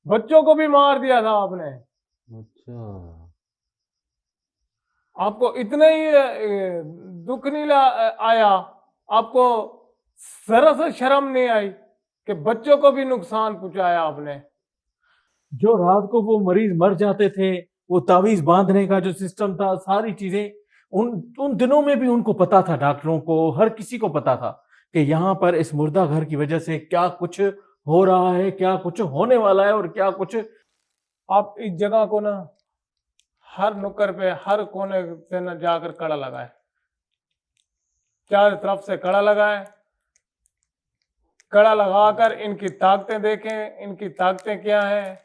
बच्चों को भी मार दिया था आपने। अच्छा। आपको इतना ही दुख नहीं आया? आपको जरा सा शर्म नहीं आई कि बच्चों को भी नुकसान पहुंचाया आपने? जो रात को वो मरीज मर जाते थे, वो तावीज बांधने का जो सिस्टम था, सारी चीजें उन उन दिनों में भी उनको पता था, डॉक्टरों को, हर किसी को पता था कि यहाँ पर इस मुर्दा घर की वजह से क्या कुछ हो रहा है, क्या कुछ होने वाला है और क्या कुछ। आप इस जगह को ना हर नुक्कड़ पे, हर कोने से ना जाकर कड़ा लगाए, चारों तरफ से कड़ा लगाए। कड़ा लगाकर इनकी ताकतें देखें, इनकी ताकतें क्या हैं।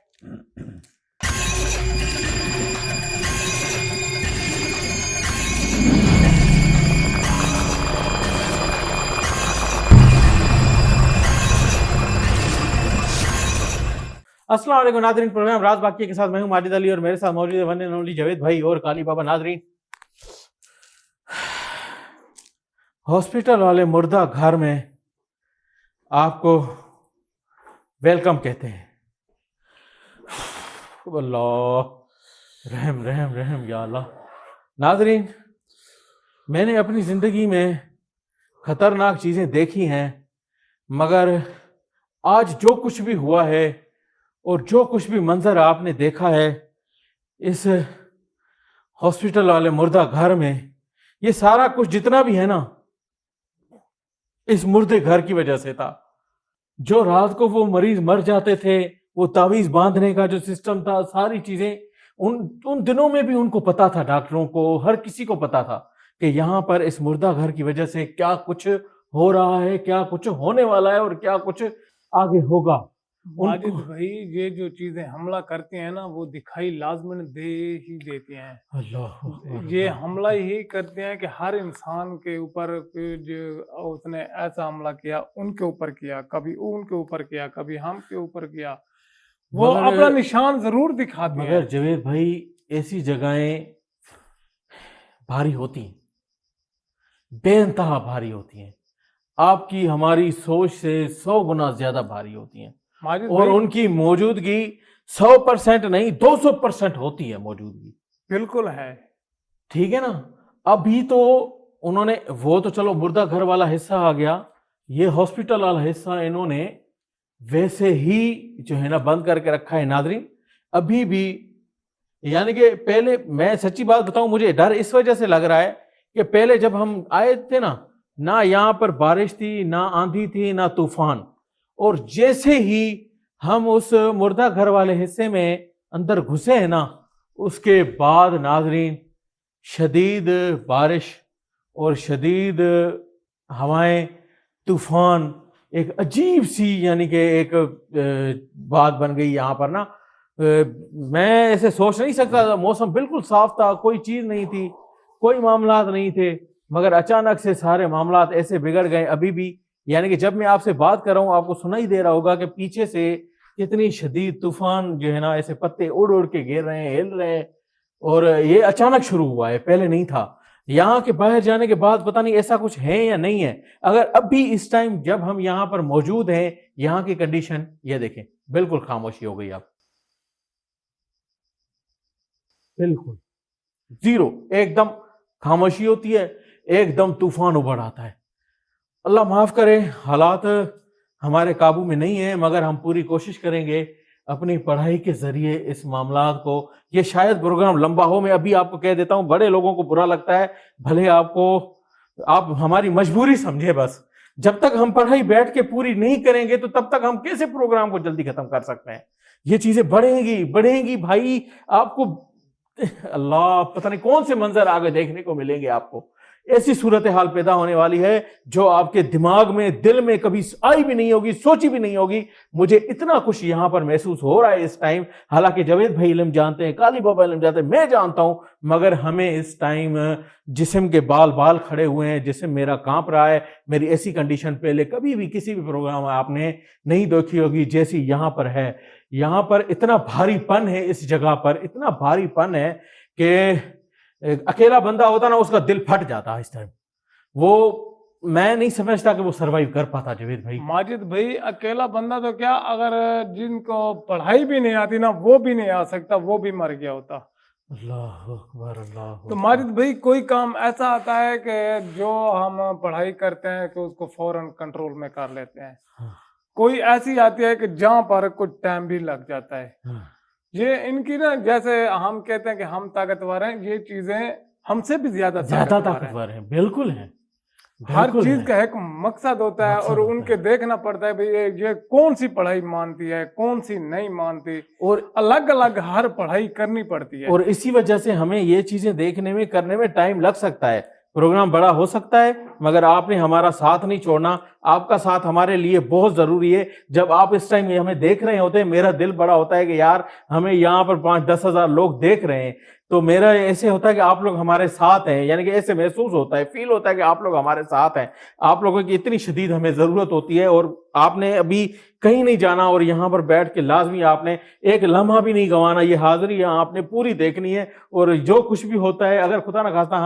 अस्सलाम वालेकुम नाज़रीन, प्रोग्राम राज बाकी के साथ मैं हूं माजिद अली और मेरे साथ मौजूद है वन एंड ओनली जावेद भाई और काली बाबा। नाज़रीन, हॉस्पिटल वाले मुर्दा घर में आपको वेलकम कहते हैं। अल्लाह रहम रहम रहम या अल्लाह। नाज़रीन, मैंने अपनी ज़िंदगी में ख़तरनाक चीज़ें देखी हैं, मगर आज जो कुछ भी हुआ है और जो कुछ भी मंजर आपने देखा है इस हॉस्पिटल वाले मुर्दा घर में, ये सारा कुछ जितना भी है ना, इस मुर्दे घर की वजह से था। जो रात को वो मरीज मर जाते थे, वो तावीज बांधने का जो सिस्टम था, सारी चीजें उन उन दिनों में भी उनको पता था, डॉक्टरों को, हर किसी को पता था कि यहाँ पर इस मुर्दा घर की वजह से क्या कुछ हो रहा है, क्या कुछ होने वाला है और क्या कुछ आगे होगा। माजिद भाई, ये जो चीजें हमला करती हैं ना, वो दिखाई लाजमन दे ही देती हैं। अल्लाह, ये हमला यही करते हैं कि हर इंसान के ऊपर जो उसने ऐसा हमला किया, उनके ऊपर किया, कभी उनके ऊपर किया, कभी हम के ऊपर किया, वो अपना निशान जरूर दिखाते हैं। मगर जवेद भाई, ऐसी जगहें भारी होती हैं, बेइंतहा भारी होती हैं, आपकी हमारी सोच से 100 गुना ज्यादा भारी होती हैं और उनकी मौजूदगी 100% नहीं 200% होती है मौजूदगी। बिल्कुल है, ठीक है ना। अभी तो उन्होंने, वो तो चलो मुर्दा घर वाला हिस्सा आ गया, ये हॉस्पिटल वाला हिस्सा इन्होंने वैसे ही जो है ना बंद करके रखा है। नाज़रीन, अभी भी, यानी कि पहले, मैं सच्ची बात बताऊं, मुझे डर इस वजह से लग रहा है कि पहले जब हम आए थे ना, ना यहाँ पर बारिश थी, ना आंधी थी, ना तूफान, और जैसे ही हम उस मुर्दा घर वाले हिस्से में अंदर घुसे हैं ना, उसके बाद नाज़रीन शदीद बारिश और शदीद हवाएं, तूफान, एक अजीब सी, यानी कि एक बात बन गई यहाँ पर ना। मैं ऐसे सोच नहीं सकता था, मौसम बिल्कुल साफ था, कोई चीज़ नहीं थी, कोई मामलात नहीं थे, मगर अचानक से सारे मामलात ऐसे बिगड़ गए। अभी भी, यानी कि जब मैं आपसे बात कर रहा हूँ, आपको सुनाई दे रहा होगा कि पीछे से कितनी शदीद तूफान जो है ना, ऐसे पत्ते उड़ उड़ के गिर रहे हैं, हिल रहे हैं, और ये अचानक शुरू हुआ है, पहले नहीं था। यहाँ के बाहर जाने के बाद पता नहीं ऐसा कुछ है या नहीं है। अगर अभी इस टाइम जब हम यहाँ पर मौजूद हैं, यहाँ की कंडीशन ये देखें, बिल्कुल खामोशी हो गई। आप बिल्कुल जीरो, एकदम खामोशी होती है, एकदम तूफान उभर आता है। अल्लाह माफ करे, हालात हमारे काबू में नहीं है, मगर हम पूरी कोशिश करेंगे अपनी पढ़ाई के जरिए इस मामलात को। ये शायद प्रोग्राम लंबा हो, मैं अभी आपको कह देता हूं, बड़े लोगों को बुरा लगता है, भले आपको, आप हमारी मजबूरी समझे बस। जब तक हम पढ़ाई बैठ के पूरी नहीं करेंगे तो तब तक हम कैसे प्रोग्राम को जल्दी खत्म कर सकते हैं। ये चीजें बढ़ेंगी बढ़ेंगी भाई, आपको अल्लाह पता नहीं कौन से मंजर आगे देखने को मिलेंगे आपको। ऐसी सूरत हाल पैदा होने वाली है जो आपके दिमाग में, दिल में कभी आई भी नहीं होगी, सोची भी नहीं होगी। मुझे इतना कुछ यहां पर महसूस हो रहा है इस टाइम, हालांकि जावेद भाई इल्म जानते हैं, काली बाबा इल्म जानते हैं, मैं जानता हूं, मगर हमें इस टाइम जिस्म के बाल बाल खड़े हुए हैं, जिस्म मेरा कांप रहा है। मेरी ऐसी कंडीशन पहले कभी भी किसी भी प्रोग्राम में आपने नहीं देखी होगी जैसी यहां पर है। यहां पर इतना भारीपन है, इस जगह पर इतना भारीपन है कि अकेला बंदा होता ना, उसका दिल फट जाता है इस टाइम। वो मैं नहीं समझता कि वो सरवाइव कर पाता जावेद भाई। माजिद भाई अकेला बंदा तो क्या, अगर जिनको पढ़ाई भी नहीं आती ना वो भी नहीं आ सकता, वो भी मर गया होता। अल्लाह अकबर, अल्लाह तो अकबर। माजिद भाई कोई काम ऐसा आता है कि जो हम पढ़ाई करते हैं कि उसको फौरन कंट्रोल में कर लेते हैं, हाँ, कोई ऐसी आती है कि जहां पर कुछ टाइम भी लग जाता है। हाँ। ये इनकी ना, जैसे हम कहते हैं कि हम ताकतवर हैं, ये चीजें हमसे भी ज्यादा ज्यादा ताकतवर हैं। ताकतवर है, बिल्कुल है, हर बिल्कुल चीज है। का एक मकसद होता है मकसद और होता उनके है। देखना पड़ता है भाई ये कौन सी पढ़ाई मानती है, कौन सी नहीं मानती। और अलग अलग हर पढ़ाई करनी पड़ती है। और इसी वजह से हमें ये चीजें देखने में करने में टाइम लग सकता है। प्रोग्राम बड़ा हो सकता है, मगर आपने हमारा साथ नहीं छोड़ना। आपका साथ हमारे लिए बहुत जरूरी है। जब आप इस टाइम हमें देख रहे होते हैं, मेरा दिल बड़ा होता है कि यार हमें यहाँ पर 5-10 हजार लोग देख रहे हैं, तो मेरा ऐसे होता है कि आप लोग हमारे साथ हैं, यानी कि ऐसे महसूस होता है, फील होता है कि आप लोग हमारे साथ हैं। आप लोगों की इतनी शदीद हमें जरूरत होती है। और आपने अभी कहीं नहीं जाना और यहाँ पर बैठ के लाजमी आपने एक लम्हा भी नहीं गंवाना। ये हाजिरी आपने पूरी देखनी है। और जो कुछ भी होता है, अगर खुदा ना खास्ता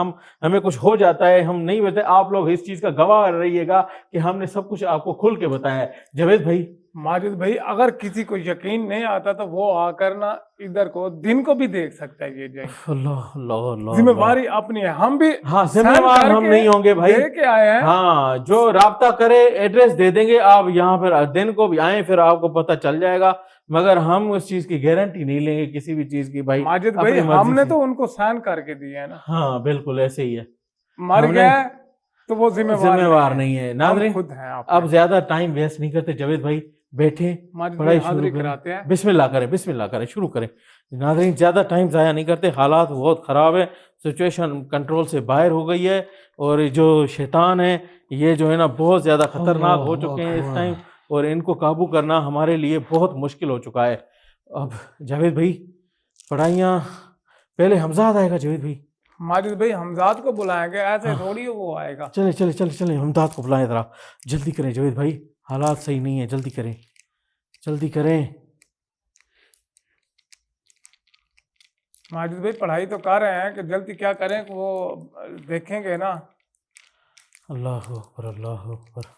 हमें कुछ हो जाता है, हम नहीं बचते, आप लोग इस चीज का गवाह रहिएगा कि हमने सब कुछ आपको खुल के बताया है। जावेद भाई, माजिद भाई अगर किसी को यकीन नहीं आता तो वो आकर ना इधर को दिन को भी देख सकता है ये जंग। अल्लाह अल्लाह अल्लाह अल्लाह। जिम्मेवारी अपनी है, हम भी हाँ, सहन जिम्मेवार हम करके नहीं होंगे भाई। दे के आए हैं। हाँ, जो राब्ता करे एड्रेस दे देंगे, आप यहाँ पर दिन को भी आए, फिर आपको पता चल जाएगा। मगर हम उस चीज की गारंटी नहीं लेंगे किसी भी चीज की भाई, माजिद भाई अपनी मर्जी हमने से। तो उनको सहन करके दिए है ना। हाँ बिल्कुल ऐसे ही है। मर हमने गया तो वो जिम्मेवार नहीं है। हम नाज़रीन, खुद हैं आप अब ज्यादा टाइम वेस्ट नहीं करते, जावेद भाई बैठे, माजिद भाई पढ़ाई शुरू हाजिरी करें। कराते हैं। बिस्मिल्लाह करें, बिस्मिल्लाह करें, शुरू करें। नाज़रीन, ज्यादा टाइम जाया नहीं करते, हालात बहुत खराब है, सिचुएशन कंट्रोल से बाहर हो गई है। और जो शैतान है, ये जो है ना बहुत ज्यादा खतरनाक हो चुके हैं इस टाइम, और इनको काबू करना हमारे लिए बहुत मुश्किल हो चुका है। अब जावेद भाई, पढ़ाइयाँ पहले हमजाद आएगा जावेद भाई। माजिद भाई हमजाद को बुलाएंगे, ऐसे हाँ। थोड़ी वो आएगा। चले चले चले चले, हमदाद को बुलाएं जरा, जल्दी करें जावेद भाई, हालात सही नहीं है, जल्दी करें, जल्दी करें। माजिद भाई पढ़ाई तो कर रहे हैं कि जल्दी क्या करें वो देखेंगे ना। अल्लाह अकबर, अल्लाह अकबर।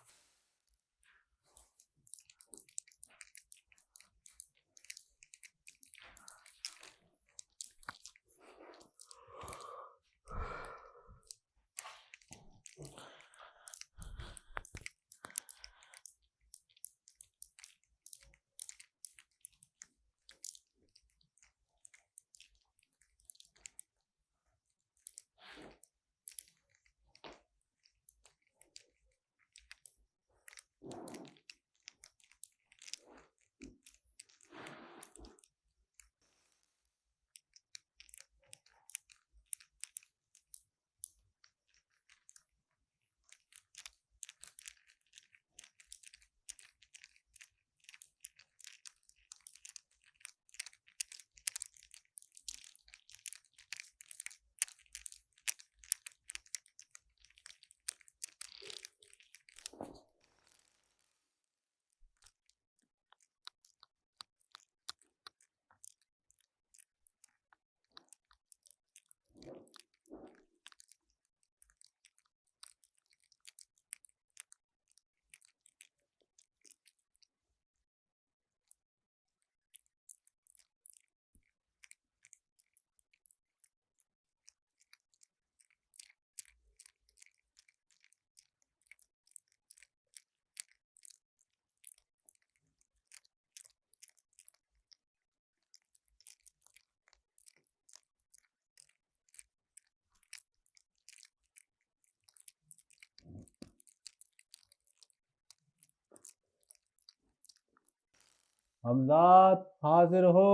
हमजाद हाजिर हो,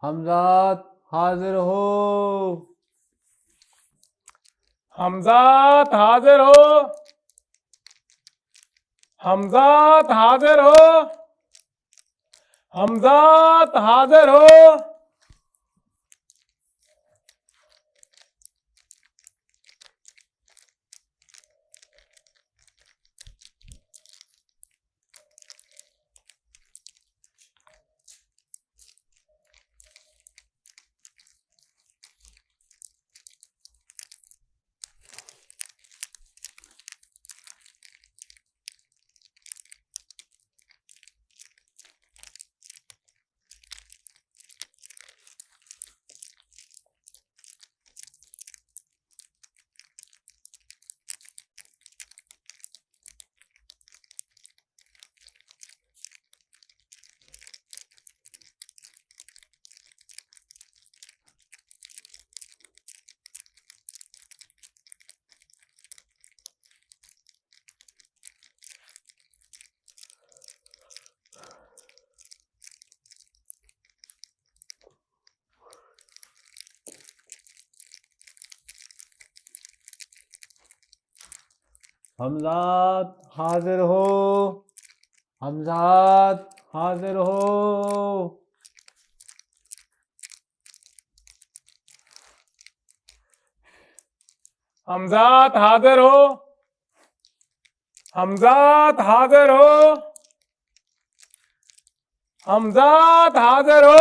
हमजाद हाजिर हो। हमजाद हाजिर हो, हमजाद हाजिर हो, हमजाद हाजिर हो। हमजाद हाजिर हो। हमजाद हाजिर हो। हमजात हाजिर हो। हमजात हाजिर हो। हमजात हाजिर हो।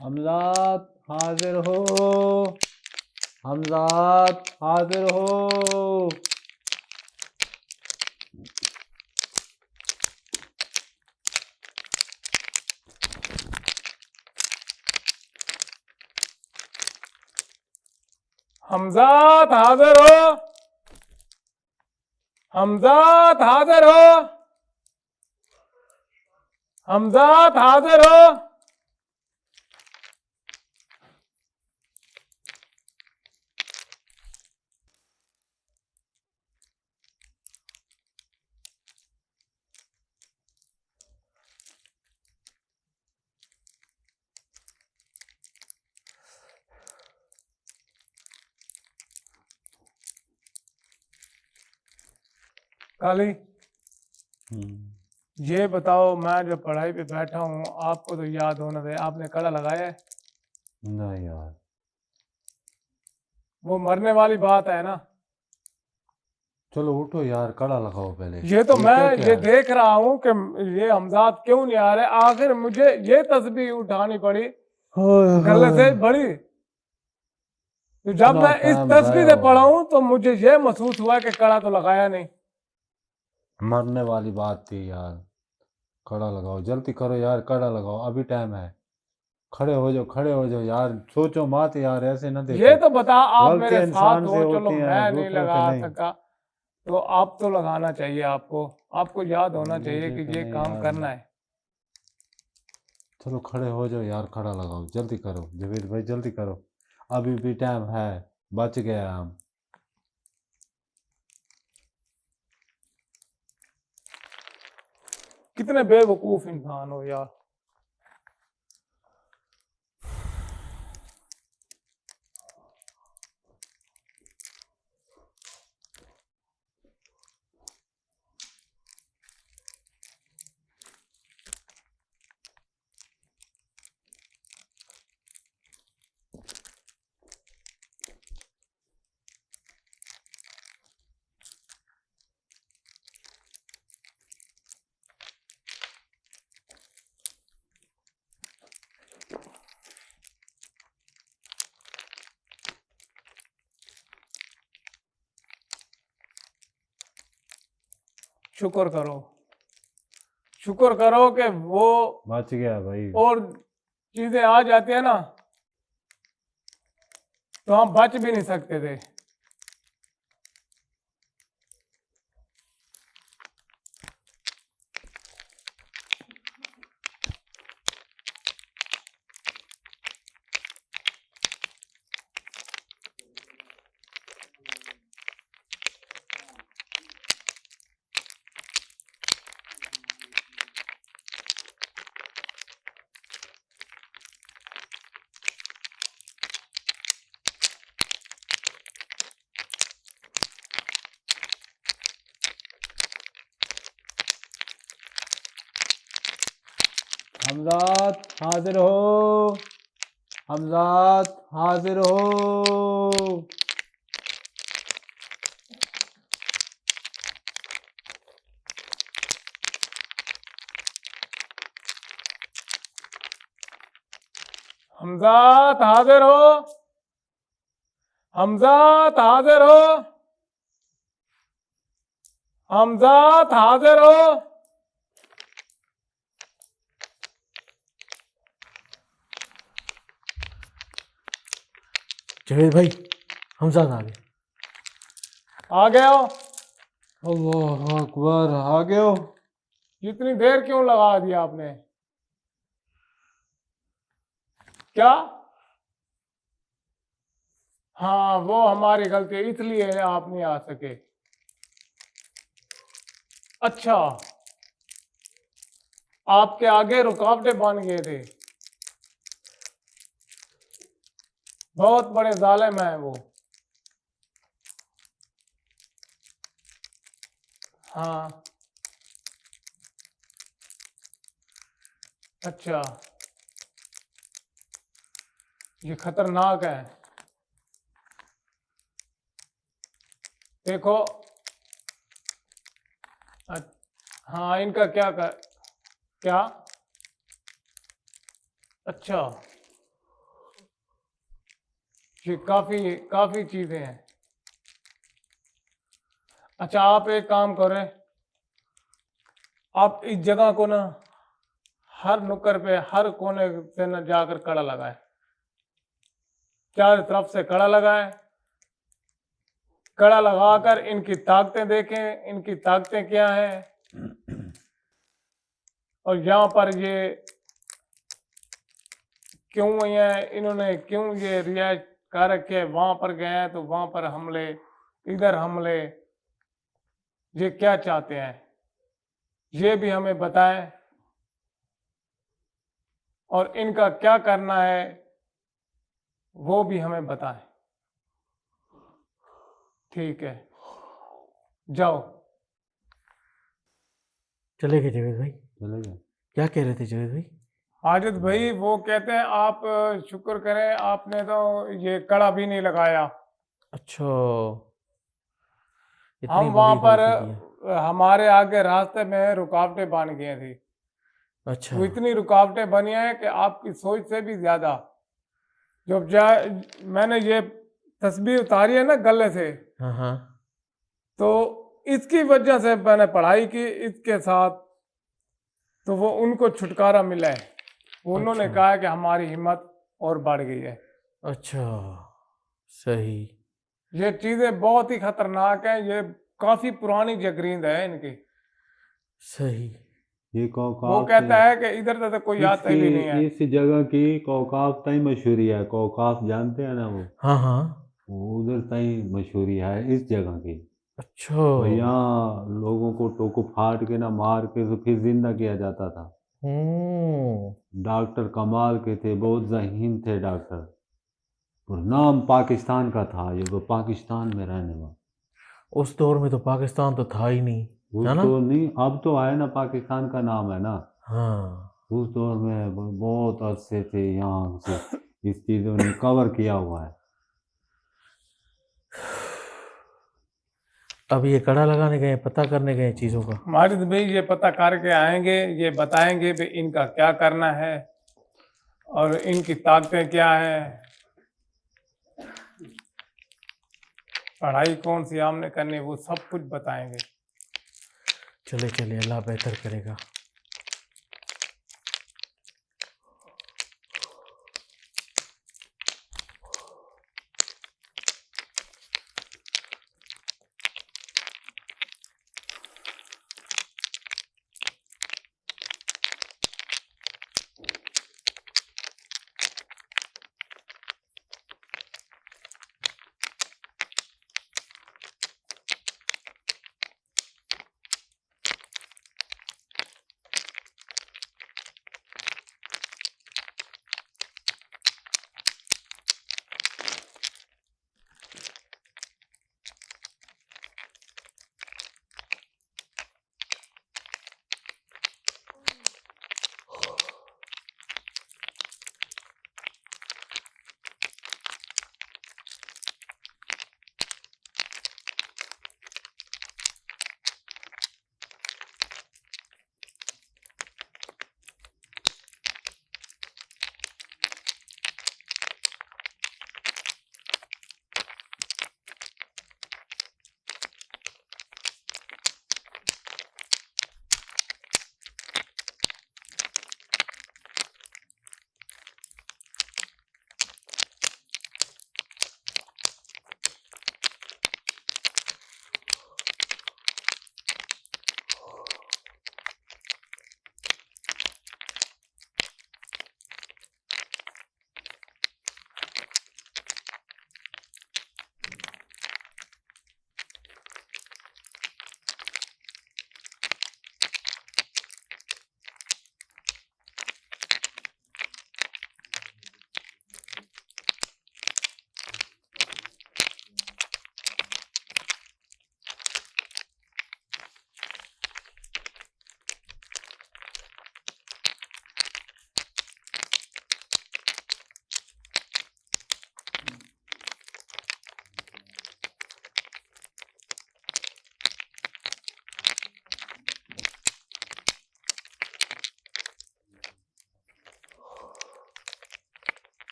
हमजाद हाजिर हो। हमजाद हाजिर हो। हमजात हाजिर हो। हमजात हाजिर हो। हमजात हाजिर हो। काली, ये बताओ, मैं जब पढ़ाई पे बैठा हूँ आपको तो याद होना चाहिए, आपने कड़ा लगाया है? नहीं यार। वो मरने वाली बात है ना। चलो उठो यार, कड़ा लगाओ पहले। ये तो मैं क्या ये है? देख रहा हूँ कि ये हमजाद क्यों नहीं आ रहे, आखिर मुझे ये तस्बीह उठानी पड़ी गले से बड़ी। तो जब इतना मैं इस टाइम तस्बीह जाया से हो पढ़ा गया। हूँ तो मुझे ये महसूस हुआ कि कड़ा तो लगाया नहीं। मरने वाली बात थी यार। कड़ा लगाओ, जल्दी करो यार, कड़ा लगाओ, अभी टाइम है। खड़े हो जाओ, खड़े हो जाओ यार, सोचो मत यार, ऐसे ना देखो। ये तो बता, आप मेरे गलतियां साथ इंसान से हो, चलो होती हैं, मैं नहीं दूसरों से लगा नहीं। सका तो आप तो लगाना चाहिए। आपको आपको याद होना चाहिए मुझे कि तो ये नहीं काम यार। करना है। चलो खड़े हो जाओ यार, खड़ा लगाओ, जल्दी करो जवेद भाई, जल्दी करो। अभी भी टाइम है, बच गया हम। कितने बेवकूफ इंसान हो यार। शुक्र करो, शुक्र करो कि वो बच गया भाई। और चीजें आ जाती है ना तो हम बच भी नहीं सकते थे। हमजाद हाजिर हो, हमजाद हाजिर हो। हमजाद हाजिर हो, हमजाद हाजिर हो, हमजाद हाजिर हो। जावेद भाई, हमजाद आ गए। आ गए हो? अल्लाह अकबर, आ गए हो? इतनी देर क्यों लगा दिया आपने? क्या? हाँ, वो हमारी गलती है, इसलिए आप नहीं आ सके। अच्छा, आपके आगे रुकावटें बन गए थे। बहुत बड़े जालिम हैं वो। हाँ, अच्छा, ये खतरनाक है। देखो, अ- हाँ, इनका क्या? अच्छा, ये काफी काफी चीजें हैं। अच्छा, आप एक काम करें, आप इस जगह को ना हर नुक्कड़ पे, हर कोने से ना जाकर कड़ा लगाए, चारों तरफ से कड़ा लगाए। कड़ा लगाकर इनकी ताकतें देखें, इनकी ताकतें क्या हैं, और यहाँ पर ये क्यों हुई है, इन्होंने क्यों ये रियायत कर रखे है। वहां पर गए हैं तो वहां पर हमले, इधर हमले, ये क्या चाहते हैं, ये भी हमें बताएं, और इनका क्या करना है वो भी हमें बताएं। ठीक है, जाओ। चले गए जावेद भाई। चले गए? क्या कह रहे थे जावेद भाई? हाजिद भाई वो कहते हैं आप शुक्र करें आपने तो ये कड़ा भी नहीं लगाया। अच्छा, हम इतनी वहां बड़ी पर गलती की है। हमारे आगे रास्ते में रुकावटें बन गई थी। अच्छा। वो इतनी रुकावटें बनी हैं कि आपकी सोच से भी ज्यादा। जब मैंने ये तस्वीर उतारी है ना गले से, हाँ हाँ। तो इसकी वजह से मैंने पढ़ाई की इसके साथ, तो वो उनको छुटकारा मिला है। उन्होंने अच्छा कहा कि हमारी हिम्मत और बढ़ गई है। अच्छा, सही। ये चीजें बहुत ही खतरनाक है, ये काफी पुरानी जगरींद है इनकी। सही। ये वो कौकाफ कहता है कि इधर से तो कोई आता ही भी नहीं है। इस जगह की कौकाफ ताई मशहूरी है। कौकाफ जानते हैं ना वो? हाँ हाँ। वो उधर ताई मशहूरी है इस जगह की। अच्छा। और यहाँ लोगों को टोको फाड़ के ना मार के तो फिर जिंदा किया जाता था। हम्म। डॉक्टर कमाल के थे, बहुत ज़हीन थे डॉक्टर। और नाम पाकिस्तान का था, ये वो पाकिस्तान में रहने वाला। उस दौर में तो पाकिस्तान तो था ही नहीं, उस है ना? दौर नहीं, अब तो है ना, पाकिस्तान का नाम है ना। हाँ। उस दौर में बहुत अरसे से यहाँ से इस चीज़ों ने कवर किया हुआ है। अब ये कड़ा लगाने गए, पता करने गए चीजों का। माजिद भाई ये पता करके आएंगे, ये बताएंगे भी इनका क्या करना है और इनकी ताकतें क्या है, पढ़ाई कौन सी हमने करनी, वो सब कुछ बताएंगे। चले चले, अल्लाह बेहतर करेगा।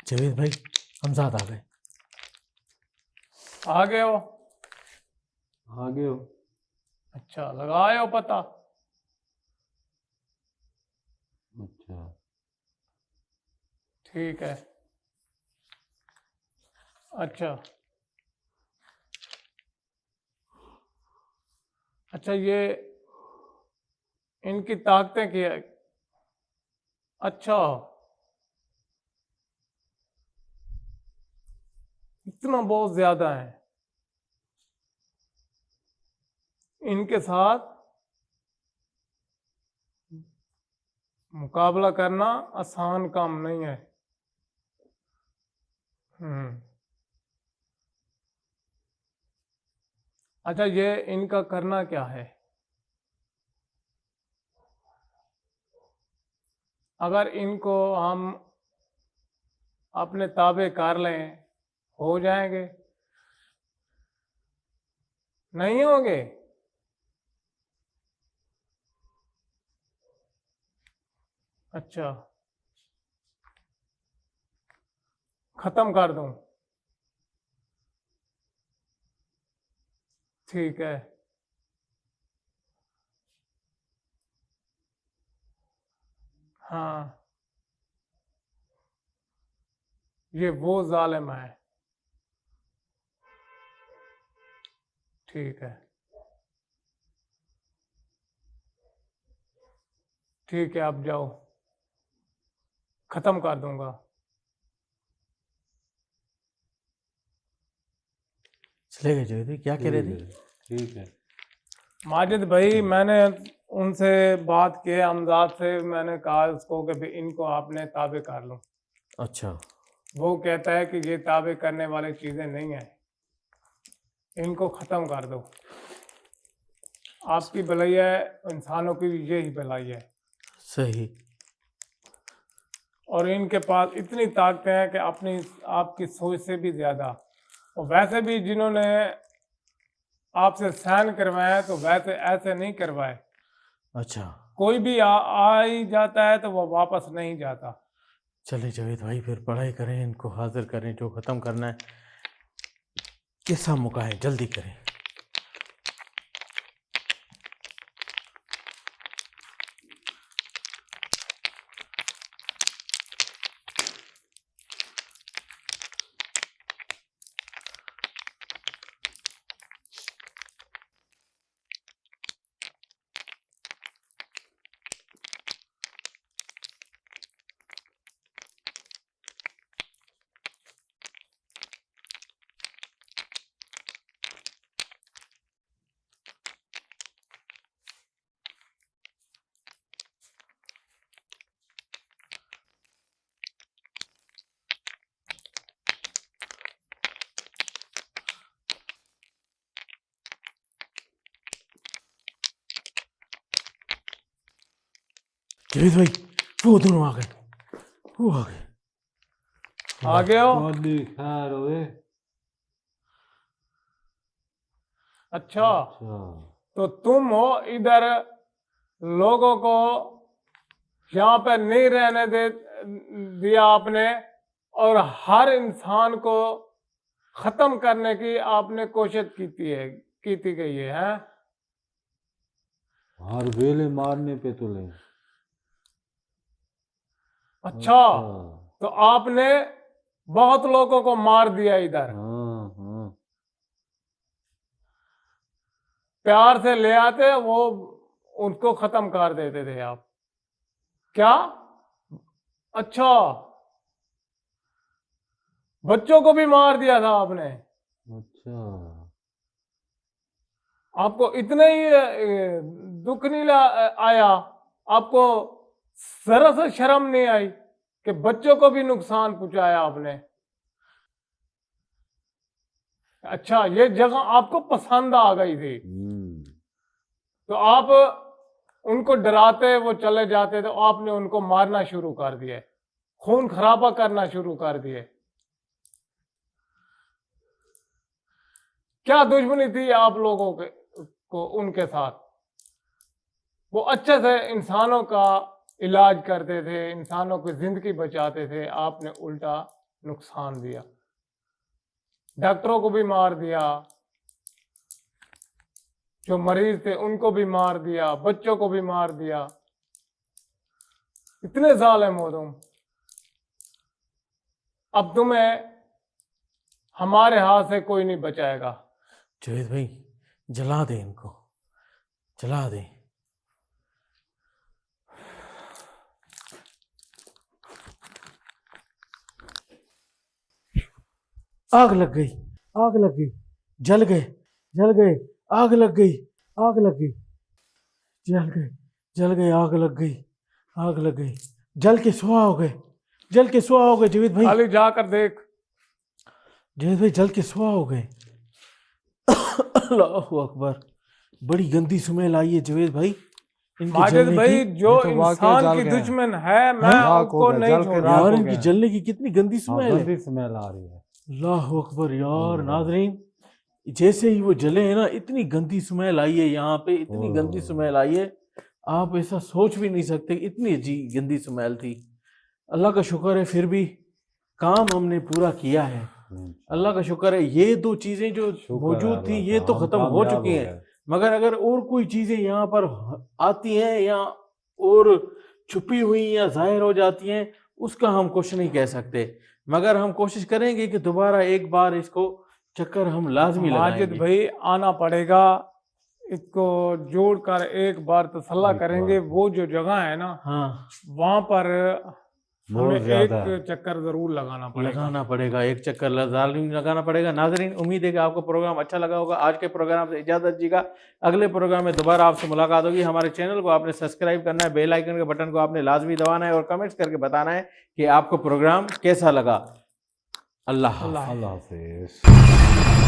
जावेद भाई हमजाद आ गए। आ गए हो? आगे हो। अच्छा, लगाए हो पता? अच्छा ठीक है। अच्छा अच्छा, ये इनकी ताकतें क्या है? अच्छा, इतना बहुत ज्यादा है। इनके साथ मुकाबला करना आसान काम नहीं है। हम्म। अच्छा, ये इनका करना क्या है? अगर इनको हम अपने ताबे कर लें, हो जाएंगे? नहीं होंगे? अच्छा, खत्म कर दूं? ठीक है। हाँ, ये वो जालिम है। ठीक है, ठीक है, आप जाओ, खत्म कर दूंगा। चले गए जावेद भाई, क्या कह रहे थे? ठीक है। माजिद भाई, मैंने उनसे बात की, अमजाद से मैंने कहा उसको कि भी इनको आपने ताबे कर लो। अच्छा वो कहता है कि ये ताबे करने वाली चीज़ें नहीं हैं, इनको ख़त्म कर दो। आपकी भलाई है, इंसानों की भी यही भलाई है। सही। और इनके पास इतनी ताकतें हैं कि अपनी आपकी सोच से भी ज़्यादा। और वैसे भी जिन्होंने आपसे साइन करवाया तो वैसे ऐसे नहीं करवाए। अच्छा कोई भी आ ही जाता है तो वो वापस नहीं जाता। चले जावेद भाई, फिर पढ़ाई करें, इनको हाजिर करें, जो ख़त्म करना है कैसा मौका है, जल्दी करें। जावेद भाई, वो दोनों आ गए, वो आ गए। आ गए हो? बोली खैर हुए। अच्छा, अच्छा तो तुम हो इधर लोगों को यहाँ पे नहीं रहने दिया आपने, और हर इंसान को खत्म करने की आपने कोशिश की गई है, हैं? हर वेले मारने पे तुले। अच्छा, तो आपने बहुत लोगों को मार दिया इधर। हाँ हाँ। प्यार से ले आते वो, उनको खत्म कर देते थे आप। क्या? अच्छा, बच्चों को भी मार दिया था आपने? अच्छा आपको इतना ही दुख नहीं आया? आपको जरा सा शर्म नहीं आई कि बच्चों को भी नुकसान पहुंचाया आपने? अच्छा, ये जगह आपको पसंद आ गई थी, तो आप उनको डराते, वो चले जाते, तो आपने उनको मारना शुरू कर दिए, खून खराबा करना शुरू कर दिए। क्या दुश्मनी थी आप लोगों को उनके साथ? वो अच्छे से इंसानों का इलाज करते थे, इंसानों की जिंदगी बचाते थे, आपने उल्टा नुकसान दिया, डॉक्टरों को भी मार दिया, जो मरीज थे उनको भी मार दिया, बच्चों को भी मार दिया। इतने जालिम हो तुम। अब तुम्हें हमारे हाथ से कोई नहीं बचाएगा। जावेद भाई जला दे इनको, जला दे। आग लग गई, आग लग गई, जल गए, जल गए, आग लग गई, आग लग गई, जल गए, जल गए, आग लग गई, आग लग गई, जल के सुहा हो गए, जल के सुहा हो गए। जावेद भाई, खाली जाकर देख। जावेद भाई जल के सुहा हो गए। अल्लाहु अकबर, बड़ी गंदी स्मेल आई है जावेद भाई इनके माजिद जलने भाई की। जो ये तो वाकई इंसान जल की गए। दुश्मन है मैं राख हो उसको गए, नहीं जल के छोड़ा। राख हो यार इनकी गए। जलने की कितनी गंदी हाँ, स्मेल है। गंदी स्मेल आ रही है। अल्लाह अकबर यार नाज़रीन, जैसे ही वो जले हैं ना इतनी गंदी स्मेल आई है यहाँ पे, इतनी गंदी स्मेल आई है, आप ऐसा सोच भी नहीं सकते, इतनी गंदी स्मेल थी। अल्लाह का शुक्र है फिर भी काम हमने पूरा किया है, अल्लाह का शुक्र है। ये दो चीजें जो मौजूद थी ये तो खत्म हो चुकी हैं, मगर अगर और कोई चीजें यहाँ पर आती हैं या और छुपी हुई या जाहिर हो जाती हैं उसका हम कुछ नहीं कह सकते, मगर हम कोशिश करेंगे कि दोबारा एक बार इसको चक्कर हम लाजमी माजिद लगाएंगे। भाई आना पड़ेगा, इसको जोड़कर एक बार तसल्ला एक करेंगे। बार। वो जो जगह है ना हाँ वहां पर बहुत हमें ज्यादा है। एक चक्कर जरूर लगाना पड़ेगा। लगाना पड़ेगा, एक चक्कर लाजमी लगाना पड़ेगा। नाजरीन उम्मीद है कि आपको प्रोग्राम अच्छा लगा होगा। आज के प्रोग्राम से इजाज़त दीजिएगा, अगले प्रोग्राम में दोबारा आपसे मुलाकात होगी। हमारे चैनल को आपने सब्सक्राइब करना है, बेल आइकन के बटन को आपने लाजमी दबाना है और कमेंट्स करके बताना है कि आपको प्रोग्राम कैसा लगा। अल्लाह अल्लाह अल्लाह हाफिज़।